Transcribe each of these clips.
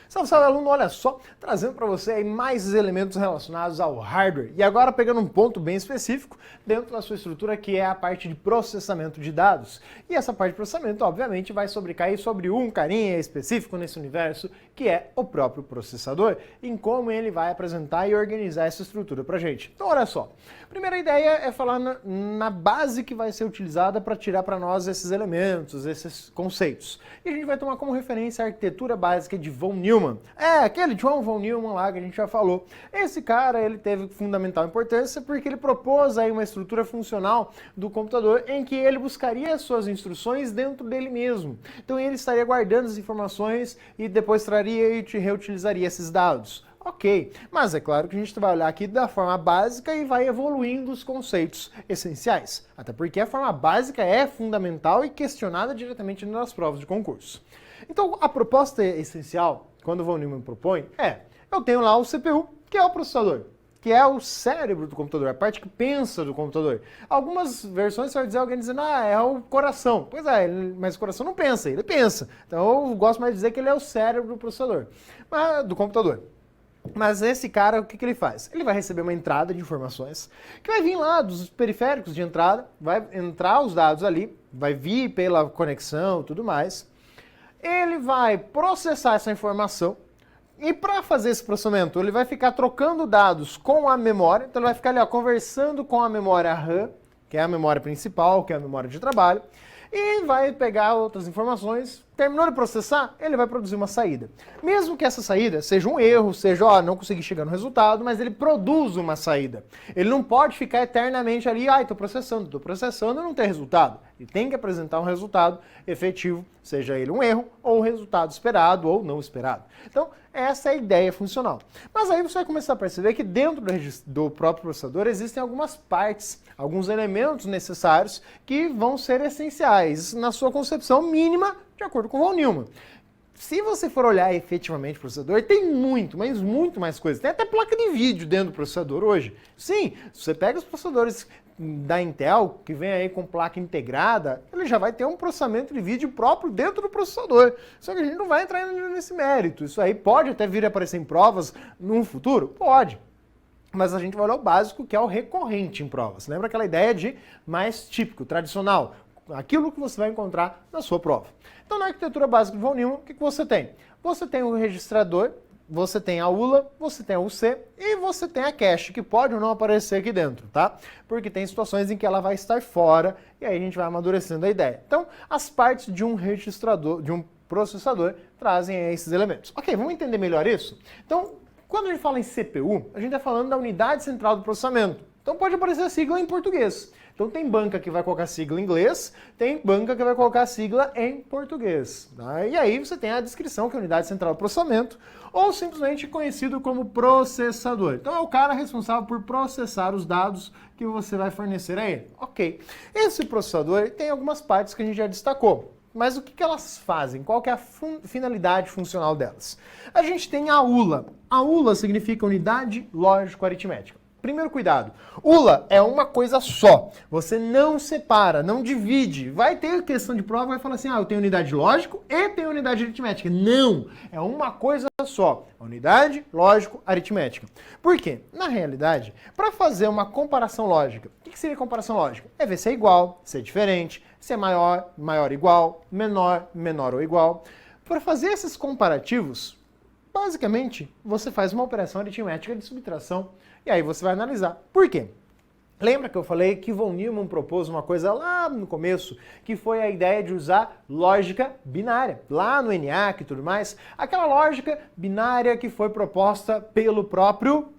Salve, salve, aluno! Olha só, trazendo para você aí mais elementos relacionados ao hardware. E agora pegando um ponto bem específico dentro da sua estrutura, que é a parte de processamento de dados. E essa parte de processamento, obviamente, vai sobrecair sobre um carinha específico nesse universo, que é o próprio processador, em como ele vai apresentar e organizar essa estrutura para a gente. Então, olha só. Primeira ideia é falar na base que vai ser utilizada para tirar para nós esses elementos, esses conceitos. E a gente vai tomar como referência a arquitetura básica de von Neumann. Aquele John von Neumann lá que a gente já falou. Esse cara, ele teve fundamental importância porque ele propôs aí uma estrutura funcional do computador em que ele buscaria as suas instruções dentro dele mesmo. Então ele estaria guardando as informações e depois traria e reutilizaria esses dados. Ok, mas é claro que a gente vai olhar aqui da forma básica e vai evoluindo os conceitos essenciais. Até porque a forma básica é fundamental e questionada diretamente nas provas de concurso. Então, a proposta essencial, quando o von Neumann propõe, eu tenho lá o CPU, que é o processador, que é o cérebro do computador, a parte que pensa do computador. Algumas versões você vai dizer alguém dizendo, é o coração. Pois é, mas o coração não pensa, ele pensa. Então, eu gosto mais de dizer que ele é o cérebro do processador, do computador. Mas esse cara, o que ele faz? Ele vai receber uma entrada de informações que vai vir lá dos periféricos de entrada, vai entrar os dados ali, vai vir pela conexão e tudo mais. Ele vai processar essa informação e para fazer esse processamento, ele vai ficar trocando dados com a memória, então ele vai ficar ali conversando com a memória RAM, que é a memória principal, que é a memória de trabalho, e vai pegar outras informações. Terminou de processar, ele vai produzir uma saída. Mesmo que essa saída seja um erro, seja, não consegui chegar no resultado, mas ele produz uma saída. Ele não pode ficar eternamente ali, estou processando e não tem resultado. Ele tem que apresentar um resultado efetivo, seja ele um erro ou um resultado esperado ou não esperado. Então, essa é a ideia funcional. Mas aí você vai começar a perceber que dentro do próprio processador existem algumas partes, alguns elementos necessários que vão ser essenciais na sua concepção mínima, de acordo com o von Neumann. Se você for olhar efetivamente o processador, tem muito, mas muito mais coisas. Tem até placa de vídeo dentro do processador hoje. Sim, se você pega os processadores da Intel, que vem aí com placa integrada, ele já vai ter um processamento de vídeo próprio dentro do processador. Só que a gente não vai entrar nesse mérito. Isso aí pode até vir a aparecer em provas no futuro? Pode. Mas a gente vai olhar o básico, que é o recorrente em provas. Lembra aquela ideia de mais típico, tradicional? Aquilo que você vai encontrar na sua prova. Então, na arquitetura básica de von Neumann, o que você tem? Você tem o registrador, você tem a ULA, você tem a UC e você tem a cache, que pode ou não aparecer aqui dentro, tá? Porque tem situações em que ela vai estar fora e aí a gente vai amadurecendo a ideia. Então, as partes de um registrador, de um processador, trazem esses elementos. Ok, vamos entender melhor isso? Então, quando a gente fala em CPU, a gente está falando da unidade central do processamento. Então, pode aparecer a sigla em português. Então tem banca que vai colocar sigla em inglês, tem banca que vai colocar sigla em português. Tá? E aí você tem a descrição, que é a unidade central do processamento, ou simplesmente conhecido como processador. Então é o cara responsável por processar os dados que você vai fornecer a ele. Ok. Esse processador tem algumas partes que a gente já destacou. Mas o que elas fazem? Qual que é a finalidade funcional delas? A gente tem a ULA. A ULA significa Unidade Lógico-Aritmética. Primeiro cuidado, ULA é uma coisa só, você não separa, não divide. Vai ter questão de prova, vai falar assim, eu tenho unidade lógico e tenho unidade aritmética. Não, é uma coisa só, unidade lógico-aritmética. Por quê? Na realidade, para fazer uma comparação lógica, o que seria comparação lógica? É ver se é igual, se é diferente, se é maior, maior ou igual, menor, menor ou igual. Para fazer esses comparativos, basicamente, você faz uma operação aritmética de subtração e aí você vai analisar. Por quê? Lembra que eu falei que von Neumann propôs uma coisa lá no começo, que foi a ideia de usar lógica binária, lá no ENIAC e tudo mais, aquela lógica binária que foi proposta pelo próprio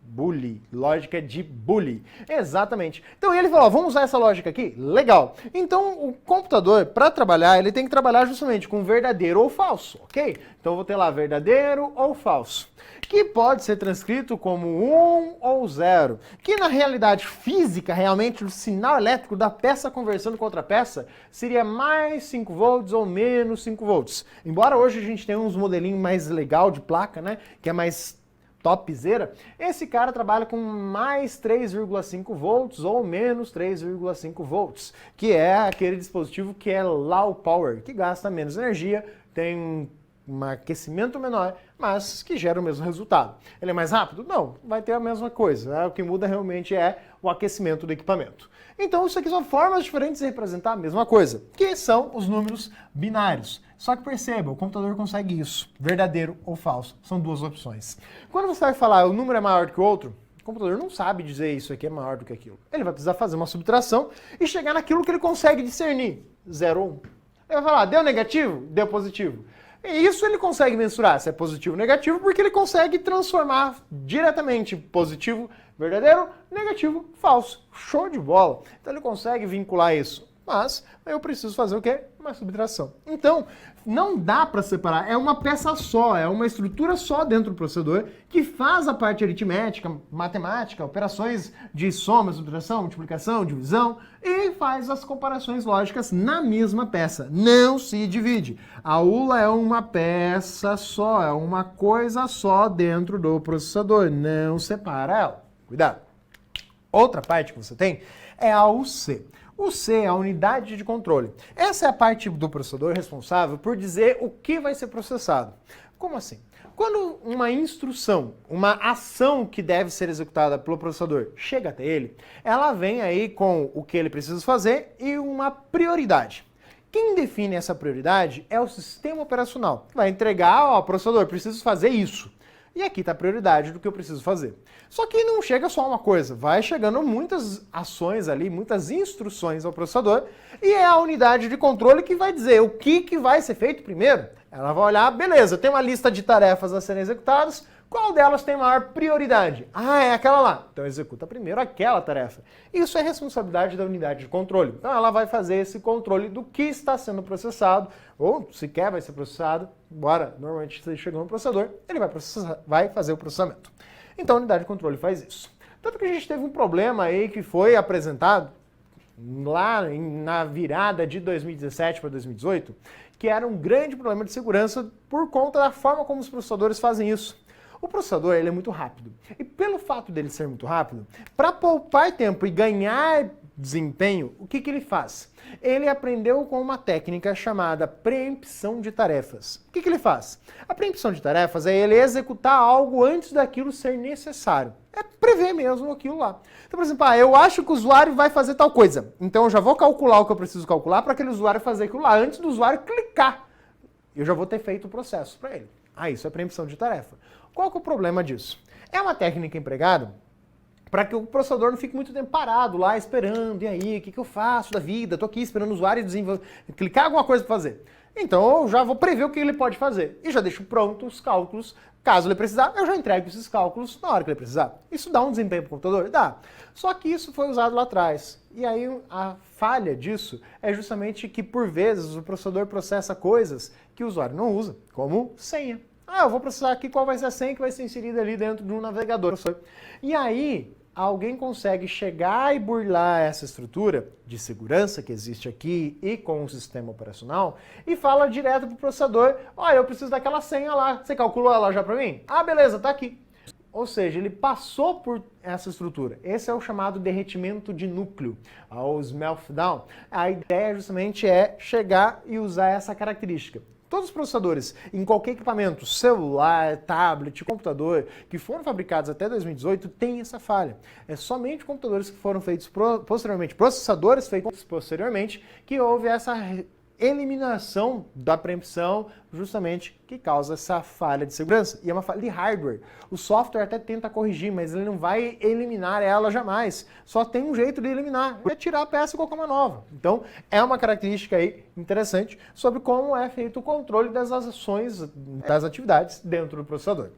Boole, lógica de Boole. Exatamente. Então ele falou, vamos usar essa lógica aqui? Legal. Então o computador, para trabalhar, ele tem que trabalhar justamente com verdadeiro ou falso, ok? Então eu vou ter lá verdadeiro ou falso, que pode ser transcrito como 1 ou 0, que na realidade física, realmente, o sinal elétrico da peça conversando com outra peça seria mais 5 volts ou menos 5 volts. Embora hoje a gente tenha uns modelinhos mais legal de placa, né, que é mais topzera, esse cara trabalha com mais 3,5 volts ou menos 3,5 volts, que é aquele dispositivo que é low power, que gasta menos energia, tem um aquecimento menor, mas que gera o mesmo resultado. Ele é mais rápido? Não, vai ter a mesma coisa. Né? O que muda realmente é o aquecimento do equipamento. Então isso aqui são formas diferentes de representar a mesma coisa, que são os números binários. Só que perceba, o computador consegue isso, verdadeiro ou falso, são duas opções. Quando você vai falar o número é maior do que o outro, o computador não sabe dizer isso aqui é maior do que aquilo. Ele vai precisar fazer uma subtração e chegar naquilo que ele consegue discernir, 0 ou 1. Ele vai falar, deu negativo? Deu positivo. E isso ele consegue mensurar se é positivo ou negativo, porque ele consegue transformar diretamente positivo, verdadeiro, negativo, falso. Show de bola. Então ele consegue vincular isso. Mas eu preciso fazer o quê? Uma subtração. Então, não dá para separar. É uma peça só, é uma estrutura só dentro do processador que faz a parte aritmética, matemática, operações de soma, subtração, multiplicação, divisão e faz as comparações lógicas na mesma peça. Não se divide. A ULA é uma peça só, é uma coisa só dentro do processador. Não separa ela. Cuidado. Outra parte que você tem é a UC. O C é a unidade de controle. Essa é a parte do processador responsável por dizer o que vai ser processado. Como assim? Quando uma instrução, uma ação que deve ser executada pelo processador chega até ele, ela vem aí com o que ele precisa fazer e uma prioridade. Quem define essa prioridade é o sistema operacional. Vai entregar, ó, processador, preciso fazer isso. E aqui está a prioridade do que eu preciso fazer. Só que não chega só uma coisa, vai chegando muitas ações ali, muitas instruções ao processador, e é a unidade de controle que vai dizer o que vai ser feito primeiro. Ela vai olhar, beleza, tem uma lista de tarefas a serem executadas, qual delas tem maior prioridade? Ah, é aquela lá. Então executa primeiro aquela tarefa. Isso é responsabilidade da unidade de controle. Então ela vai fazer esse controle do que está sendo processado, ou sequer vai ser processado, embora normalmente você chegou no processador, ele vai fazer o processamento. Então a unidade de controle faz isso. Tanto que a gente teve um problema aí que foi apresentado lá na virada de 2017 para 2018, que era um grande problema de segurança por conta da forma como os processadores fazem isso. O processador ele é muito rápido. E pelo fato dele ser muito rápido, para poupar tempo e ganhar desempenho, o que ele faz? Ele aprendeu com uma técnica chamada preempção de tarefas. O que ele faz? A preempção de tarefas é ele executar algo antes daquilo ser necessário. É prever mesmo aquilo lá. Então, por exemplo, eu acho que o usuário vai fazer tal coisa. Então eu já vou calcular o que eu preciso calcular para aquele usuário fazer aquilo lá antes do usuário clicar. Eu já vou ter feito o processo para ele. Isso é preempção de tarefa. Qual que é o problema disso? É uma técnica empregada para que o processador não fique muito tempo parado lá esperando, e aí, o que eu faço da vida? Estou aqui esperando o usuário clicar alguma coisa para fazer. Então eu já vou prever o que ele pode fazer e já deixo pronto os cálculos. Caso ele precisar, eu já entrego esses cálculos na hora que ele precisar. Isso dá um desempenho para o computador? Dá. Só que isso foi usado lá atrás. E aí a falha disso é justamente que, por vezes, o processador processa coisas que o usuário não usa, como senha. Eu vou processar aqui qual vai ser a senha que vai ser inserida ali dentro de um navegador. E aí, alguém consegue chegar e burlar essa estrutura de segurança que existe aqui e com o sistema operacional e fala direto para o processador, eu preciso daquela senha lá, você calculou ela já para mim? Beleza, tá aqui. Ou seja, ele passou por essa estrutura. Esse é o chamado derretimento de núcleo, os meltdown. A ideia justamente é chegar e usar essa característica. Todos os processadores, em qualquer equipamento, celular, tablet, computador, que foram fabricados até 2018, têm essa falha. É somente computadores que foram feitos posteriormente, processadores feitos posteriormente, que houve essa eliminação da preempção, justamente que causa essa falha de segurança. E é uma falha de hardware. O software até tenta corrigir, mas ele não vai eliminar ela jamais. Só tem um jeito de eliminar, é tirar a peça e colocar uma nova. Então, é uma característica aí interessante sobre como é feito o controle das ações, das atividades dentro do processador.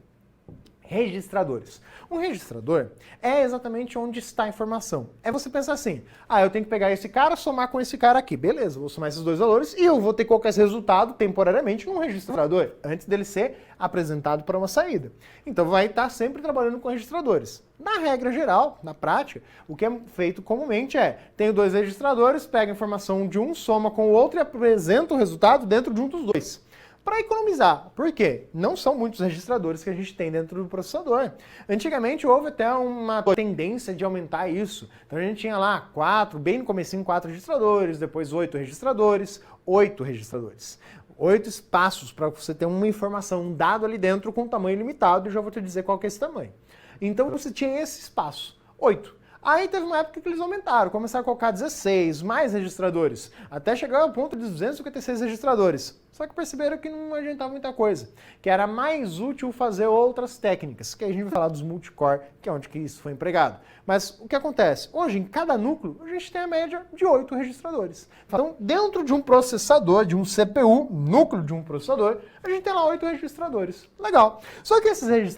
Registradores. Um registrador é exatamente onde está a informação. É você pensar assim, eu tenho que pegar esse cara, somar com esse cara aqui. Beleza, vou somar esses dois valores e eu vou ter qualquer resultado temporariamente num registrador, antes dele ser apresentado para uma saída. Então vai estar sempre trabalhando com registradores. Na regra geral, na prática, o que é feito comumente tenho dois registradores, pega a informação de um, soma com o outro e apresenta o resultado dentro de um dos dois. para economizar. Por quê? Não são muitos registradores que a gente tem dentro do processador. Antigamente houve até uma tendência de aumentar isso. Então a gente tinha lá 4, bem no comecinho 4 registradores, depois 8 registradores, 8 registradores. 8 espaços para você ter uma informação, um dado ali dentro com tamanho limitado, e já vou te dizer qual que é esse tamanho. Então você tinha esse espaço, 8. Aí teve uma época que eles aumentaram, começaram a colocar 16, mais registradores, até chegar ao ponto de 256 registradores. Só que perceberam que não adiantava muita coisa, que era mais útil fazer outras técnicas, que a gente vai falar dos multicore, que é onde que isso foi empregado. Mas o que acontece? Hoje, em cada núcleo, a gente tem a média de 8 registradores. Então, dentro de um processador, de um CPU, núcleo de um processador, a gente tem lá 8 registradores. Legal. Só que esses registradores